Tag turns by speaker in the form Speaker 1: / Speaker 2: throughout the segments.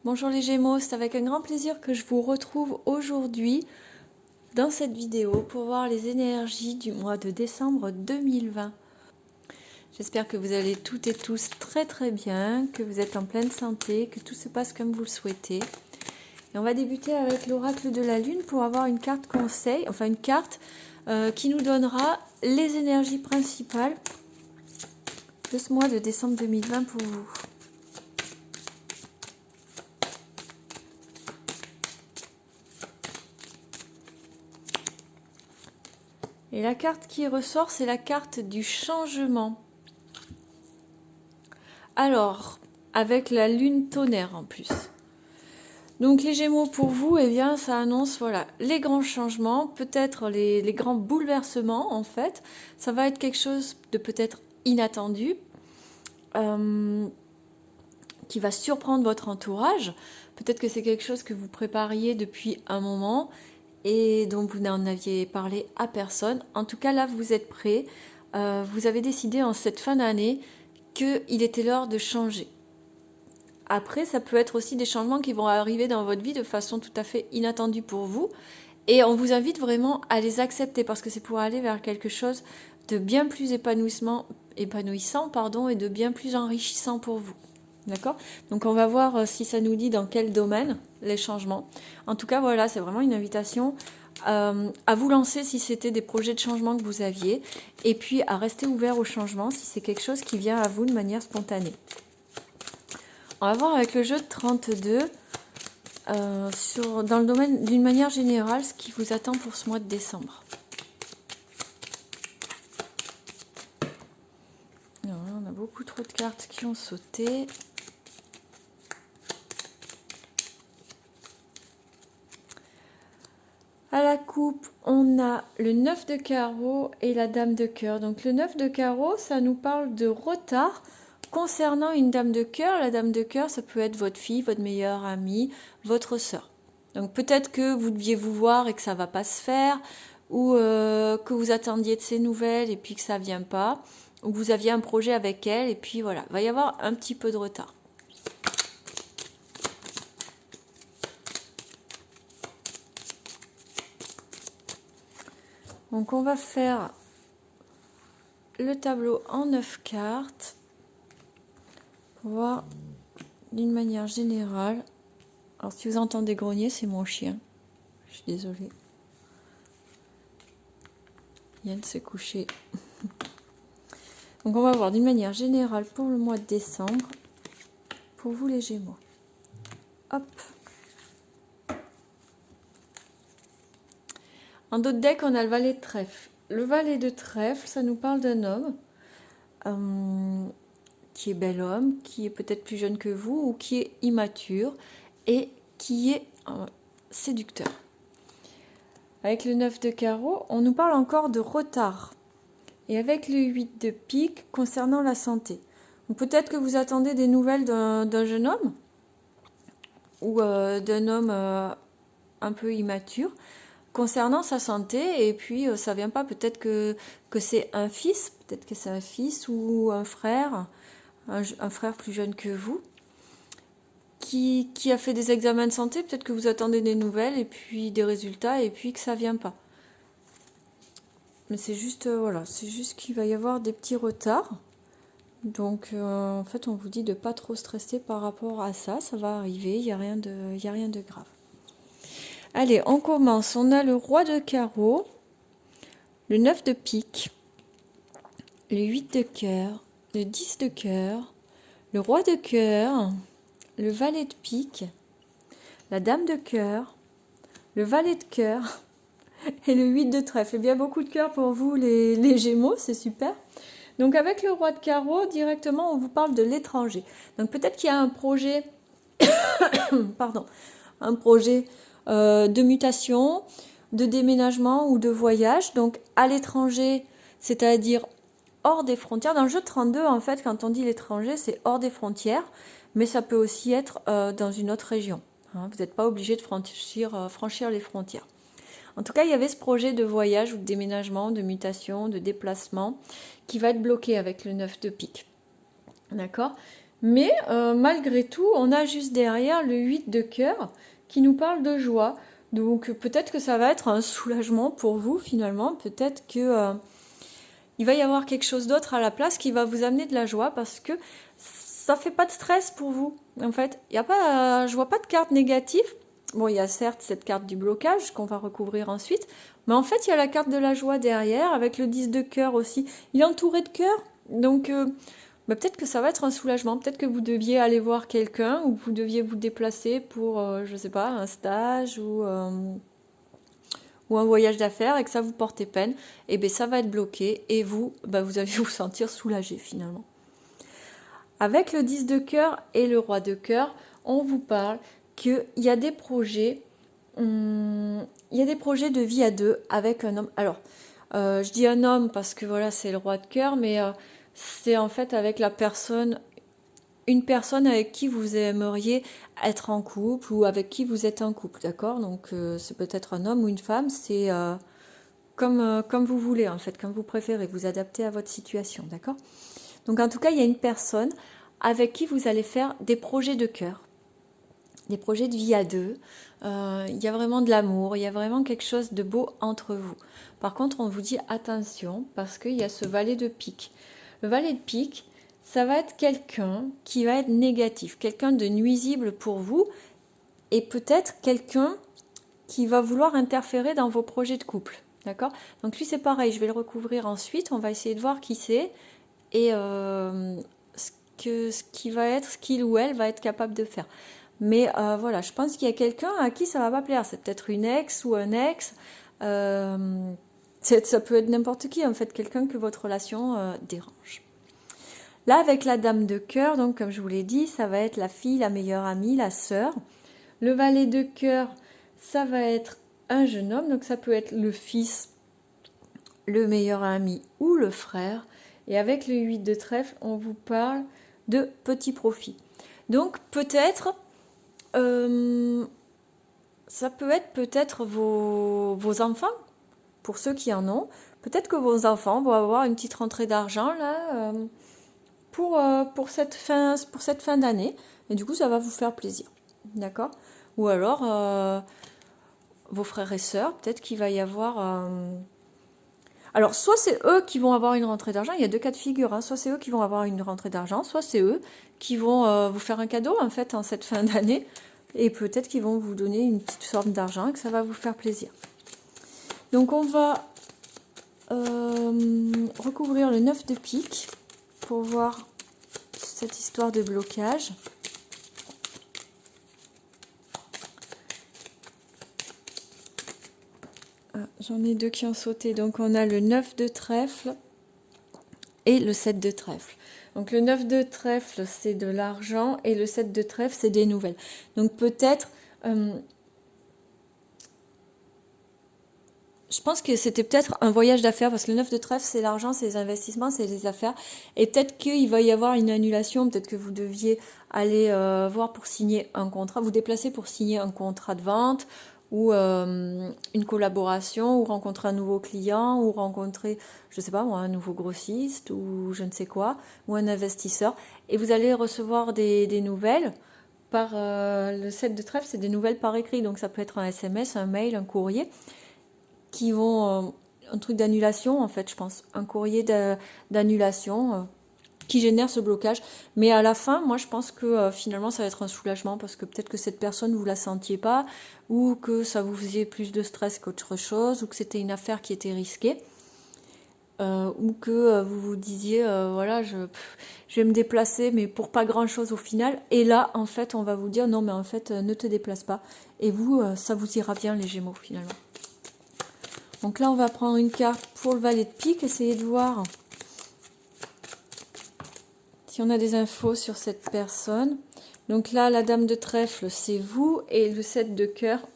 Speaker 1: Bonjour les Gémeaux, c'est avec un grand plaisir que je vous retrouve aujourd'hui dans cette vidéo pour voir les énergies du mois de décembre 2020. J'espère que vous allez toutes et tous très bien, que vous êtes en pleine santé, que tout se passe comme vous le souhaitez. Et on va débuter avec l'oracle de la lune pour avoir une carte conseil, enfin une carte qui nous donnera les énergies principales de ce mois de décembre 2020 pour vous. Et la carte qui ressort, c'est la carte du changement. Alors, avec la lune tonnerre en plus. Donc les Gémeaux pour vous, eh bien, ça annonce voilà, les grands changements, peut-être les grands bouleversements en fait. Ça va être quelque chose de peut-être inattendu, qui va surprendre votre entourage. Peut-être que c'est quelque chose que vous prépariez depuis un moment et dont vous n'en aviez parlé à personne. En tout cas, là, vous êtes prêts. Vous avez décidé en cette fin d'année qu'il était l'heure de changer. Après, ça peut être aussi des changements qui vont arriver dans votre vie de façon tout à fait inattendue pour vous. Et on vous invite vraiment à les accepter parce que c'est pour aller vers quelque chose de bien plus épanouissant et de bien plus enrichissant pour vous. D'accord? Donc on va voir si ça nous dit dans quel domaine les changements. En tout cas, voilà, c'est vraiment une invitation à vous lancer si c'était des projets de changement que vous aviez et puis à rester ouvert au changement si c'est quelque chose qui vient à vous de manière spontanée. On va voir avec le jeu de 32 dans le domaine d'une manière générale ce qui vous attend pour ce mois de décembre. Alors là, on a beaucoup trop de cartes qui ont sauté. À la coupe, on a le 9 de carreau et la dame de cœur. Donc le 9 de carreau, ça nous parle de retard concernant une dame de cœur. La dame de cœur, ça peut être votre fille, votre meilleure amie, votre sœur. Donc peut-être que vous deviez vous voir et que ça ne va pas se faire, ou que vous attendiez de ses nouvelles et puis que ça ne vient pas, ou que vous aviez un projet avec elle et puis voilà, il va y avoir un petit peu de retard. Donc on va faire le tableau en 9 cartes pour voir d'une manière générale. Alors si vous entendez grogner, c'est mon chien. Je suis désolée. Yann s'est couché. Donc on va voir d'une manière générale pour le mois de décembre, pour vous les Gémeaux. Hop. En d'autres decks, on a le valet de trèfle. Le valet de trèfle, ça nous parle d'un homme qui est bel homme, qui est peut-être plus jeune que vous ou qui est immature et qui est séducteur. Avec le 9 de carreau, on nous parle encore de retard. Et avec le 8 de pique concernant la santé. Peut-être que vous attendez des nouvelles d'un jeune homme ou d'un homme un peu immature concernant sa santé et puis ça vient pas, peut-être que c'est un fils, peut-être que c'est un fils ou un frère plus jeune que vous qui a fait des examens de santé, peut-être que vous attendez des nouvelles et puis des résultats et puis que ça vient pas. Mais c'est juste voilà, c'est juste qu'il va y avoir des petits retards. Donc en fait, on vous dit de pas trop stresser par rapport à ça, ça va arriver, il y a rien de grave. Allez, on commence. On a le roi de carreau, le 9 de pique, le 8 de cœur, le 10 de cœur, le roi de cœur, le valet de pique, la dame de cœur, le valet de cœur et le 8 de trèfle. Et bien beaucoup de cœur pour vous les Gémeaux, c'est super. Donc avec le roi de carreau, directement on vous parle de l'étranger. Donc peut-être qu'il y a un projet, pardon, un projet de mutation, de déménagement ou de voyage, donc à l'étranger, c'est-à-dire hors des frontières. Dans le jeu de 32, en fait, quand on dit l'étranger, c'est hors des frontières, mais ça peut aussi être dans une autre région. Hein, vous n'êtes pas obligé de franchir les frontières. En tout cas, il y avait ce projet de voyage ou de déménagement, de mutation, de déplacement qui va être bloqué avec le 9 de pique. D'accord ? Mais malgré tout, on a juste derrière le 8 de cœur qui nous parle de joie. Donc peut-être que ça va être un soulagement pour vous finalement. Peut-être que il va y avoir quelque chose d'autre à la place qui va vous amener de la joie parce que ça fait pas de stress pour vous. En fait, il y a pas, je vois pas de carte négative. Bon, il y a certes cette carte du blocage qu'on va recouvrir ensuite, mais en fait, il y a la carte de la joie derrière avec le 10 de cœur aussi. Il est entouré de cœur, donc bah, peut-être que ça va être un soulagement. Peut-être que vous deviez aller voir quelqu'un ou vous deviez vous déplacer pour, je sais pas, un stage ou un voyage d'affaires et que ça vous portait peine. Et bien ça va être bloqué et vous, bah, vous allez vous sentir soulagé finalement. Avec le 10 de cœur et le roi de cœur, on vous parle qu'il y a des projets, il y a des projets de vie à deux avec un homme. Alors, je dis un homme parce que voilà, c'est le roi de cœur, mais c'est en fait avec la personne, une personne avec qui vous aimeriez être en couple ou avec qui vous êtes en couple, d'accord? Donc, c'est peut-être un homme ou une femme, c'est comme vous voulez en fait, comme vous préférez, vous adaptez à votre situation, d'accord? Donc en tout cas, il y a une personne avec qui vous allez faire des projets de cœur, des projets de vie à deux. Il y a vraiment de l'amour, il y a vraiment quelque chose de beau entre vous. Par contre, on vous dit attention parce qu'il y a ce valet de pique. Le valet de pique, ça va être quelqu'un qui va être négatif, quelqu'un de nuisible pour vous et peut-être quelqu'un qui va vouloir interférer dans vos projets de couple. D'accord? Donc lui, c'est pareil, je vais le recouvrir ensuite. On va essayer de voir qui c'est et ce qu'il ou elle va être capable de faire. Mais voilà, je pense qu'il y a quelqu'un à qui ça va pas plaire. C'est peut-être une ex ou un ex. Ça peut être n'importe qui, en fait, quelqu'un que votre relation dérange. Là, avec la dame de cœur, donc comme je vous l'ai dit, ça va être la fille, la meilleure amie, la sœur. Le valet de cœur, ça va être un jeune homme, donc ça peut être le fils, le meilleur ami ou le frère. Et avec le 8 de trèfle, on vous parle de petits profits. Donc peut-être, ça peut être peut-être vos enfants, pour ceux qui en ont. Peut-être que vos enfants vont avoir une petite rentrée d'argent là pour cette fin d'année. Et du coup, ça va vous faire plaisir. D'accord? Ou alors, vos frères et sœurs, peut-être qu'il va y avoir... Alors, soit c'est eux qui vont avoir une rentrée d'argent, il y a deux cas de figure, hein. Soit c'est eux qui vont avoir une rentrée d'argent, soit c'est eux qui vont vous faire un cadeau, en fait, en cette fin d'année, et peut-être qu'ils vont vous donner une petite somme d'argent et que ça va vous faire plaisir. Donc, on va recouvrir le 9 de pique pour voir cette histoire de blocage. J'en ai deux qui ont sauté, donc on a le 9 de trèfle et le 7 de trèfle. Donc le 9 de trèfle, c'est de l'argent et le 7 de trèfle, c'est des nouvelles. Donc peut-être, je pense que c'était peut-être un voyage d'affaires parce que le 9 de trèfle, c'est l'argent, c'est les investissements, c'est les affaires. Et peut-être qu'il va y avoir une annulation, peut-être que vous deviez aller voir pour signer un contrat, vous déplacer pour signer un contrat de vente ou une collaboration, ou rencontrer un nouveau client, ou rencontrer, je sais pas moi, un nouveau grossiste, ou je ne sais quoi, ou un investisseur. Et vous allez recevoir des nouvelles par le 7 de trèfle, c'est des nouvelles par écrit, donc ça peut être un SMS, un mail, un courrier, qui vont, un truc d'annulation en fait, je pense, un courrier d'annulation qui génère ce blocage. Mais à la fin, moi je pense que finalement ça va être un soulagement parce que peut-être que cette personne vous la sentiez pas ou que ça vous faisait plus de stress qu'autre chose ou que c'était une affaire qui était risquée ou que vous vous disiez voilà je vais me déplacer mais pour pas grand chose au final et là en fait on va vous dire non mais en fait ne te déplace pas et vous ça vous ira bien les Gémeaux finalement. Donc là on va prendre une carte pour le valet de pique, essayer de voir si on a des infos sur cette personne. Donc là, la dame de trèfle, c'est vous. Et le 7 de cœur,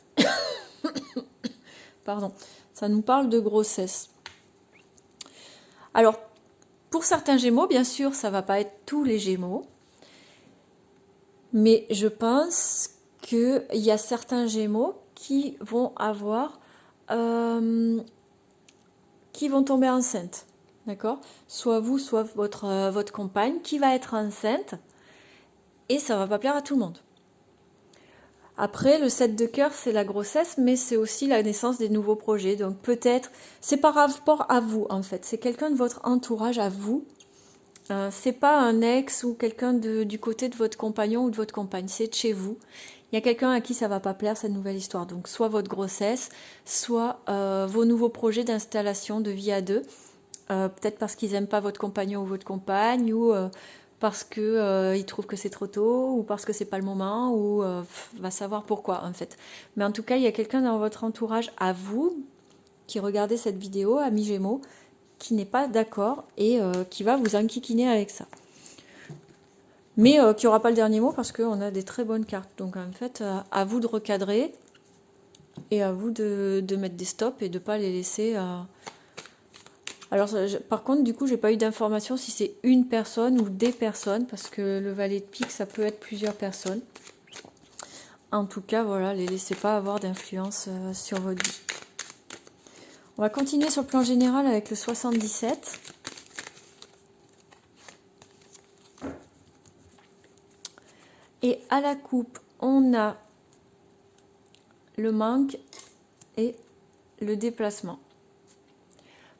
Speaker 1: pardon, ça nous parle de grossesse. Alors, pour certains Gémeaux, bien sûr, ça ne va pas être tous les Gémeaux. Mais je pense qu'il y a certains Gémeaux qui vont avoir... qui vont tomber enceintes. D'accord? Soit vous, soit votre compagne qui va être enceinte et ça va pas plaire à tout le monde. Après, le 7 de cœur, c'est la grossesse, mais c'est aussi la naissance des nouveaux projets. Donc peut-être, c'est par rapport à vous en fait. C'est quelqu'un de votre entourage à vous. C'est pas un ex ou quelqu'un du côté de votre compagnon ou de votre compagne. C'est de chez vous. Il y a quelqu'un à qui ça va pas plaire cette nouvelle histoire. Donc soit votre grossesse, soit vos nouveaux projets d'installation de vie à deux. Peut-être parce qu'ils n'aiment pas votre compagnon ou votre compagne, ou parce que ils trouvent que c'est trop tôt, ou parce que c'est pas le moment, ou va savoir pourquoi en fait. Mais en tout cas, il y a quelqu'un dans votre entourage à vous qui regardez cette vidéo, ami Gémeaux, qui n'est pas d'accord et qui va vous enquiquiner avec ça. Mais qui n'aura pas le dernier mot parce qu'on a des très bonnes cartes. Donc en fait, à vous de recadrer et à vous de mettre des stops et de ne pas les laisser... Alors, par contre, du coup, j'ai pas eu d'information si c'est une personne ou des personnes, parce que le valet de pique, ça peut être plusieurs personnes. En tout cas, voilà, les laissez pas avoir d'influence sur votre vie. On va continuer sur le plan général avec le 77. Et à la coupe, on a le manque et le déplacement.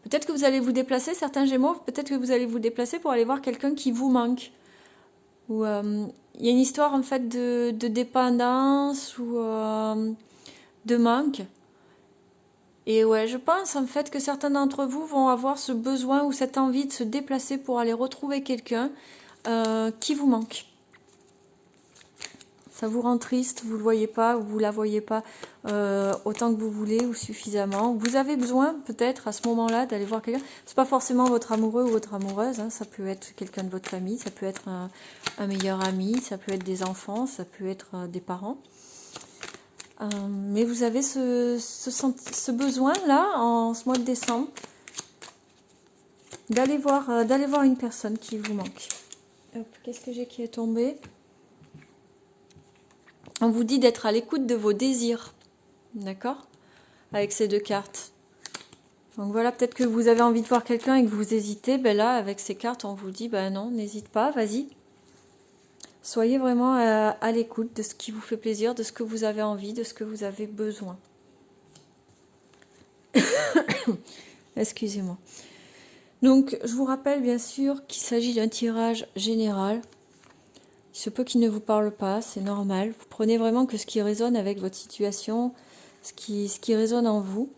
Speaker 1: Peut-être que vous allez vous déplacer, certains Gémeaux, peut-être que vous allez vous déplacer pour aller voir quelqu'un qui vous manque. Ou il y a une histoire en fait de dépendance ou de manque. Et ouais, je pense en fait que certains d'entre vous vont avoir ce besoin ou cette envie de se déplacer pour aller retrouver quelqu'un qui vous manque. Ça vous rend triste, vous ne le voyez pas, ou vous ne la voyez pas autant que vous voulez ou suffisamment. Vous avez besoin peut-être à ce moment-là d'aller voir quelqu'un. Ce n'est pas forcément votre amoureux ou votre amoureuse, hein. Ça peut être quelqu'un de votre famille, ça peut être un meilleur ami, ça peut être des enfants, ça peut être des parents. Mais vous avez ce besoin-là, en ce mois de décembre, d'aller voir une personne qui vous manque. Qu'est-ce que j'ai qui est tombé ? On vous dit d'être à l'écoute de vos désirs, d'accord? Avec ces deux cartes. Donc voilà, peut-être que vous avez envie de voir quelqu'un et que vous hésitez. Ben là, avec ces cartes, on vous dit, ben non, n'hésite pas, vas-y. Soyez vraiment à l'écoute de ce qui vous fait plaisir, de ce que vous avez envie, de ce que vous avez besoin. Excusez-moi. Donc, je vous rappelle bien sûr qu'il s'agit d'un tirage général. Il se peut qu'il ne vous parle pas, c'est normal. Vous prenez vraiment que ce qui résonne avec votre situation, ce qui résonne en vous.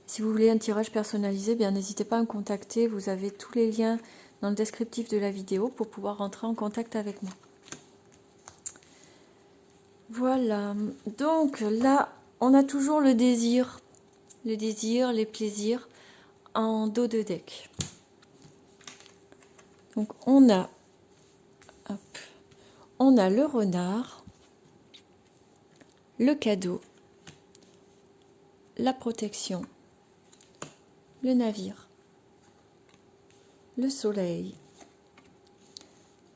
Speaker 1: Si vous voulez un tirage personnalisé, bien n'hésitez pas à me contacter. Vous avez tous les liens dans le descriptif de la vidéo pour pouvoir rentrer en contact avec moi. Voilà. Donc là, on a toujours le désir, les plaisirs en dos de deck. Donc on a le renard, le cadeau, la protection, le navire, le soleil,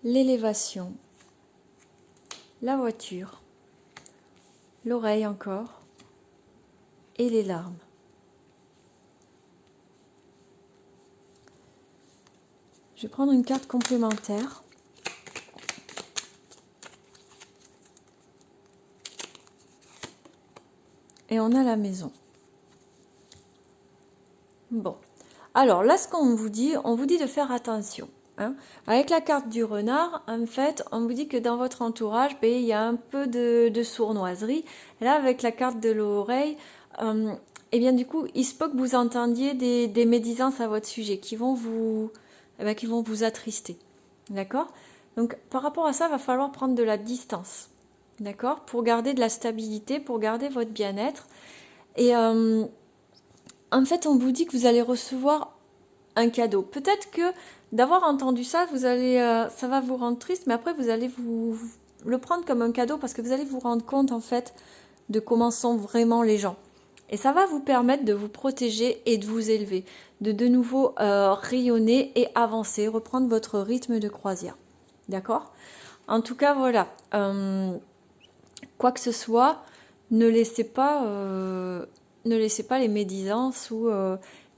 Speaker 1: l'élévation, la voiture, l'oreille encore et les larmes. Je vais prendre une carte complémentaire. Et on a la maison. Bon. Alors là, ce qu'on vous dit, on vous dit de faire attention. Hein. Avec la carte du renard, en fait, on vous dit que dans votre entourage, ben, il y a un peu de sournoiserie. Et là, avec la carte de l'oreille, et bien du coup, il se peut que vous entendiez des médisances à votre sujet qui vont vous attrister. D'accord? Donc, par rapport à ça, il va falloir prendre de la distance. D'accord? Pour garder de la stabilité, pour garder votre bien-être. Et en fait, on vous dit que vous allez recevoir un cadeau. Peut-être que d'avoir entendu ça, ça va vous rendre triste, mais après, vous allez vous le prendre comme un cadeau parce que vous allez vous rendre compte, en fait, de comment sont vraiment les gens. Et ça va vous permettre de vous protéger et de vous élever, de nouveau rayonner et avancer, reprendre votre rythme de croisière. D'accord? En tout cas, voilà. Quoi que ce soit, ne laissez pas les médisances ou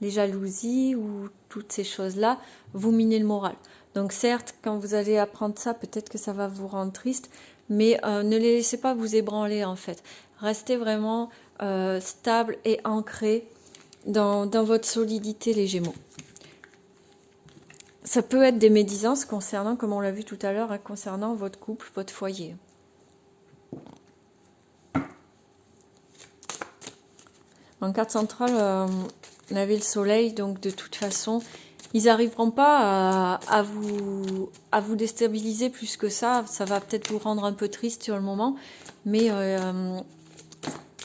Speaker 1: les jalousies ou toutes ces choses-là vous miner le moral. Donc certes, quand vous allez apprendre ça, peut-être que ça va vous rendre triste, mais ne les laissez pas vous ébranler en fait. Restez vraiment stable et ancré dans votre solidité, les Gémeaux. Ça peut être des médisances concernant, comme on l'a vu tout à l'heure, hein, concernant votre couple, votre foyer. En carte centrale, on avait le soleil, donc de toute façon, ils n'arriveront pas à vous déstabiliser plus que ça. Ça va peut-être vous rendre un peu triste sur le moment, mais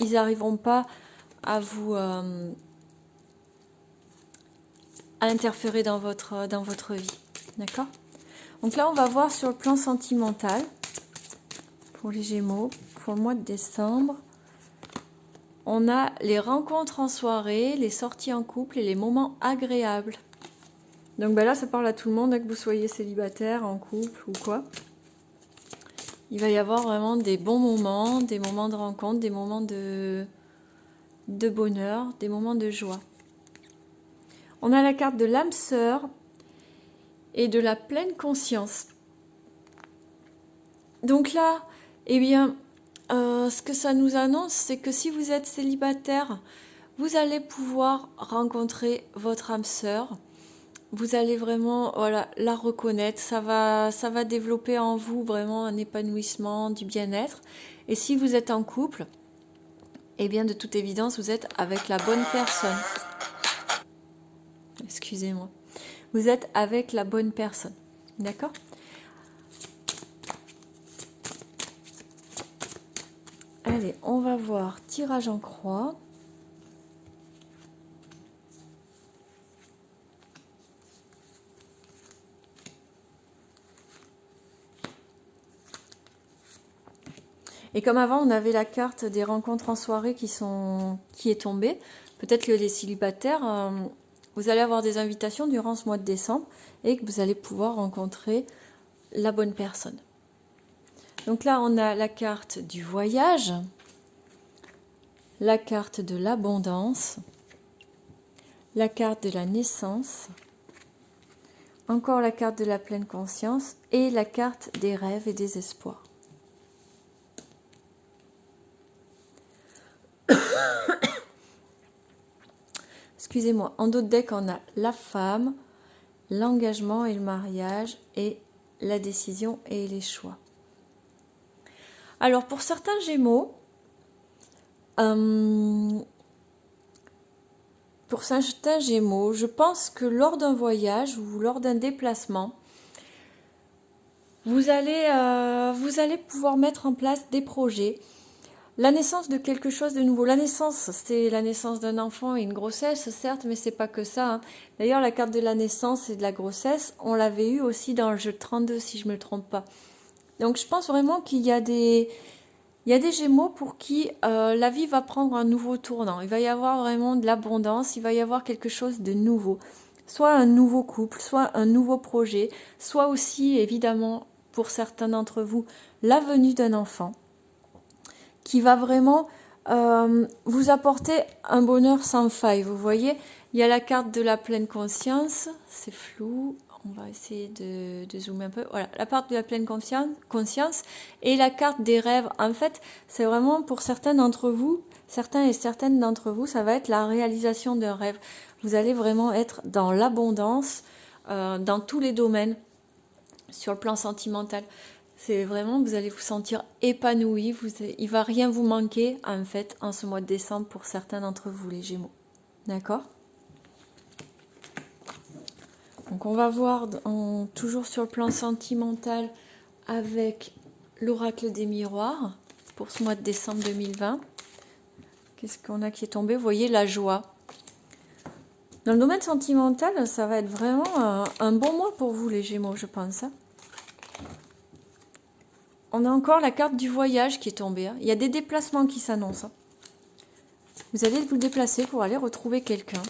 Speaker 1: ils n'arriveront pas à vous à interférer dans votre vie. D'accord? Donc là, on va voir sur le plan sentimental, pour les Gémeaux, pour le mois de décembre. On a les rencontres en soirée, les sorties en couple et les moments agréables. Donc ben là, ça parle à tout le monde, que vous soyez célibataire, en couple ou quoi. Il va y avoir vraiment des bons moments, des moments de rencontre, des moments de bonheur, des moments de joie. On a la carte de l'âme sœur et de la pleine conscience. Donc là, eh bien, ce que ça nous annonce, c'est que si vous êtes célibataire, vous allez pouvoir rencontrer votre âme sœur. Vous allez vraiment la reconnaître. Ça va développer en vous vraiment un épanouissement, du bien-être. Et si vous êtes en couple, eh bien, de toute évidence, vous êtes avec la bonne personne. Excusez-moi. Vous êtes avec la bonne personne. D'accord ? Allez, on va voir tirage en croix. Et comme avant, on avait la carte des rencontres en soirée qui est tombée. Peut-être que les célibataires, vous allez avoir des invitations durant ce mois de décembre et que vous allez pouvoir rencontrer la bonne personne. Donc là, on a la carte du voyage, la carte de l'abondance, la carte de la naissance, encore la carte de la pleine conscience et la carte des rêves et des espoirs. Excusez-moi, en d'autres decks, on a la femme, l'engagement et le mariage et la décision et les choix. Alors, pour certains Gémeaux, je pense que lors d'un voyage ou lors d'un déplacement, vous allez pouvoir mettre en place des projets. La naissance de quelque chose de nouveau. La naissance, c'est la naissance d'un enfant et une grossesse, certes, mais c'est pas que ça. Hein. D'ailleurs, la carte de la naissance et de la grossesse, on l'avait eu aussi dans le jeu 32, si je me trompe pas. Donc, je pense vraiment qu'il y a des Gémeaux pour qui la vie va prendre un nouveau tournant. Il va y avoir vraiment de l'abondance, il va y avoir quelque chose de nouveau. Soit un nouveau couple, soit un nouveau projet, soit aussi, évidemment, pour certains d'entre vous, la venue d'un enfant qui va vraiment vous apporter un bonheur sans faille. Vous voyez, il y a la carte de la pleine conscience, c'est flou, on va essayer de zoomer un peu. Voilà, la carte de la pleine conscience et la carte des rêves. En fait, c'est vraiment pour certains d'entre vous, certains et certaines d'entre vous, ça va être la réalisation d'un rêve. Vous allez vraiment être dans l'abondance, dans tous les domaines, sur le plan sentimental. C'est vraiment, vous allez vous sentir épanoui, il va rien vous manquer en fait en ce mois de décembre pour certains d'entre vous les Gémeaux. D'accord ? Donc on va voir toujours sur le plan sentimental avec l'oracle des miroirs pour ce mois de décembre 2020. Qu'est-ce qu'on a qui est tombé ? Vous voyez la joie. Dans le domaine sentimental, ça va être vraiment un bon mois pour vous les Gémeaux, je pense. On a encore la carte du voyage qui est tombée. Hein. Il y a des déplacements qui s'annoncent. Hein. Vous allez vous déplacer pour aller retrouver quelqu'un.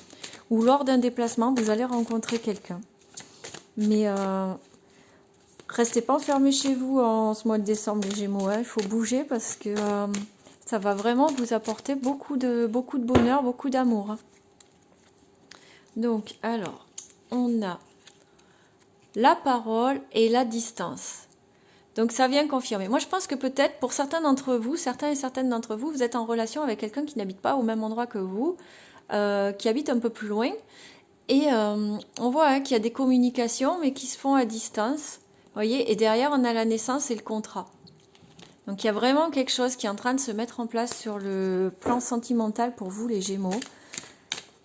Speaker 1: Ou lors d'un déplacement, vous allez rencontrer quelqu'un. Mais restez pas enfermés chez vous en ce mois de décembre, les Gémeaux. Hein. Il faut bouger parce que ça va vraiment vous apporter beaucoup de bonheur, beaucoup d'amour. Hein. Donc, alors, on a la parole et la distance. Donc ça vient confirmer. Moi je pense que peut-être pour certains d'entre vous, certains et certaines d'entre vous, vous êtes en relation avec quelqu'un qui n'habite pas au même endroit que vous, qui habite un peu plus loin. Et on voit qu'il y a des communications mais qui se font à distance. Vous voyez, et derrière on a la naissance et le contrat. Donc il y a vraiment quelque chose qui est en train de se mettre en place sur le plan sentimental pour vous les Gémeaux.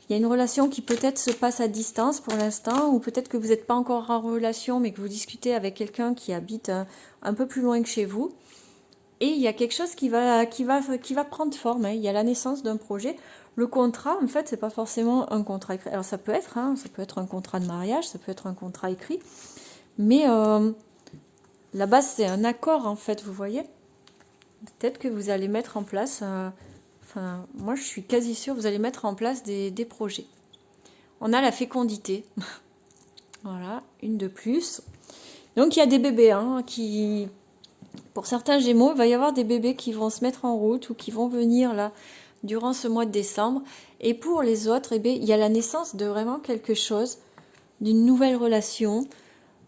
Speaker 1: Il y a une relation qui peut-être se passe à distance pour l'instant, ou peut-être que vous n'êtes pas encore en relation, mais que vous discutez avec quelqu'un qui habite un peu plus loin que chez vous. Et il y a quelque chose qui va prendre forme. Hein. Il y a la naissance d'un projet. Le contrat, en fait, c'est pas forcément un contrat écrit. Alors ça peut être un contrat de mariage, ça peut être un contrat écrit. Mais la base, c'est un accord, en fait, vous voyez. Peut-être que vous allez mettre en place... Enfin, moi, je suis quasi sûre que vous allez mettre en place des projets. On a la fécondité. Voilà, une de plus. Donc, il y a des bébés qui... Pour certains Gémeaux, il va y avoir des bébés qui vont se mettre en route ou qui vont venir là durant ce mois de décembre. Et pour les autres, eh bien, il y a la naissance de vraiment quelque chose, d'une nouvelle relation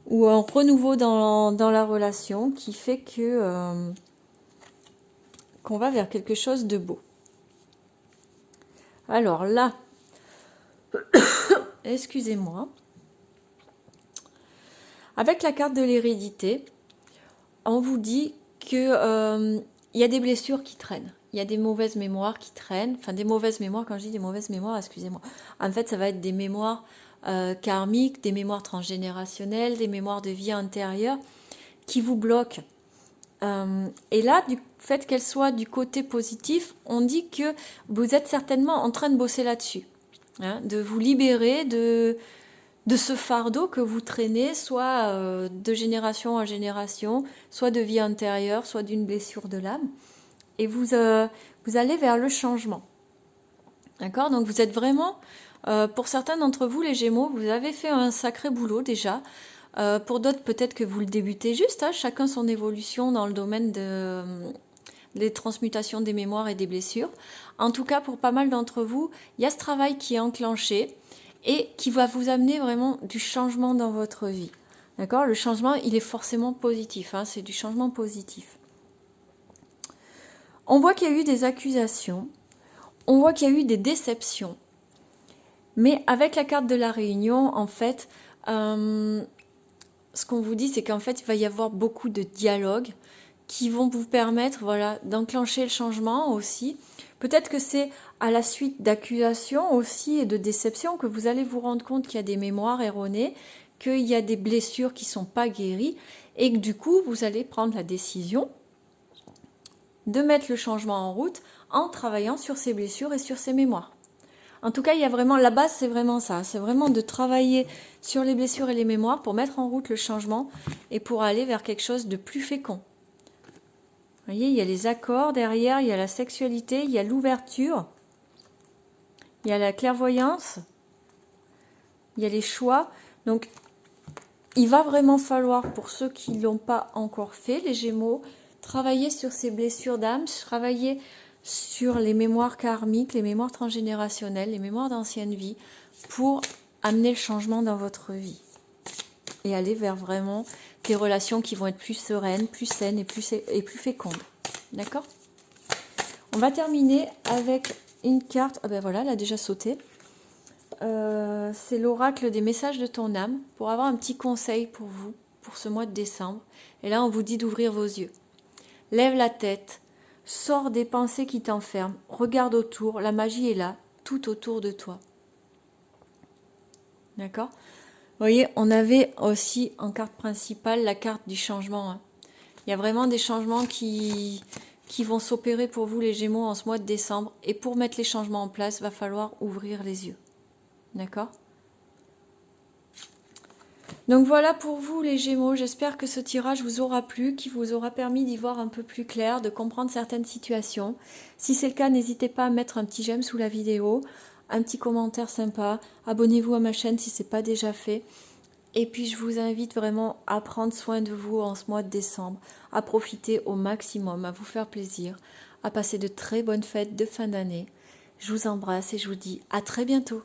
Speaker 1: ou un renouveau dans la relation qui fait que qu'on va vers quelque chose de beau. Alors là, excusez-moi, avec la carte de l'hérédité, on vous dit que y a des blessures qui traînent, il y a des mauvaises mémoires qui traînent, enfin des mauvaises mémoires, quand je dis des mauvaises mémoires, excusez-moi, en fait ça va être des mémoires karmiques, des mémoires transgénérationnelles, des mémoires de vie antérieure qui vous bloquent. Et là, du fait qu'elle soit du côté positif, on dit que vous êtes certainement en train de bosser là-dessus, hein, de vous libérer de ce fardeau que vous traînez, soit de génération en génération, soit de vie antérieure, soit d'une blessure de l'âme. Et vous allez vers le changement. D'accord ? Donc vous êtes vraiment, pour certains d'entre vous, les Gémeaux, vous avez fait un sacré boulot déjà. Pour d'autres, peut-être que vous le débutez juste, hein, chacun son évolution dans le domaine des transmutations des mémoires et des blessures. En tout cas, pour pas mal d'entre vous, il y a ce travail qui est enclenché et qui va vous amener vraiment du changement dans votre vie. D'accord ? Le changement, il est forcément positif, hein, c'est du changement positif. On voit qu'il y a eu des accusations, on voit qu'il y a eu des déceptions, mais avec la carte de la Réunion, en fait... ce qu'on vous dit, c'est qu'en fait, il va y avoir beaucoup de dialogues qui vont vous permettre, voilà, d'enclencher le changement aussi. Peut-être que c'est à la suite d'accusations aussi et de déceptions que vous allez vous rendre compte qu'il y a des mémoires erronées, qu'il y a des blessures qui ne sont pas guéries et que du coup, vous allez prendre la décision de mettre le changement en route en travaillant sur ces blessures et sur ces mémoires. En tout cas, il y a vraiment, la base, c'est vraiment ça. C'est vraiment de travailler sur les blessures et les mémoires pour mettre en route le changement et pour aller vers quelque chose de plus fécond. Vous voyez, il y a les accords derrière, il y a la sexualité, il y a l'ouverture, il y a la clairvoyance, il y a les choix. Donc, il va vraiment falloir, pour ceux qui ne l'ont pas encore fait, les Gémeaux, travailler sur ces blessures d'âme, travailler sur les mémoires karmiques, les mémoires transgénérationnelles, les mémoires d'ancienne vie, pour amener le changement dans votre vie. Et aller vers vraiment des relations qui vont être plus sereines, plus saines et plus fécondes. D'accord ? On va terminer avec une carte. Ah ben voilà, elle a déjà sauté. C'est l'oracle des messages de ton âme, pour avoir un petit conseil pour vous, pour ce mois de décembre. Et là, on vous dit d'ouvrir vos yeux. Lève la tête. Sors des pensées qui t'enferment, regarde autour, la magie est là, tout autour de toi. D'accord ? Vous voyez, on avait aussi en carte principale la carte du changement. Hein. Il y a vraiment des changements qui vont s'opérer pour vous les Gémeaux en ce mois de décembre. Et pour mettre les changements en place, il va falloir ouvrir les yeux. D'accord ? Donc voilà pour vous les Gémeaux, j'espère que ce tirage vous aura plu, qui vous aura permis d'y voir un peu plus clair, de comprendre certaines situations. Si c'est le cas, n'hésitez pas à mettre un petit j'aime sous la vidéo, un petit commentaire sympa, abonnez-vous à ma chaîne si ce n'est pas déjà fait. Et puis je vous invite vraiment à prendre soin de vous en ce mois de décembre, à profiter au maximum, à vous faire plaisir, à passer de très bonnes fêtes de fin d'année. Je vous embrasse et je vous dis à très bientôt.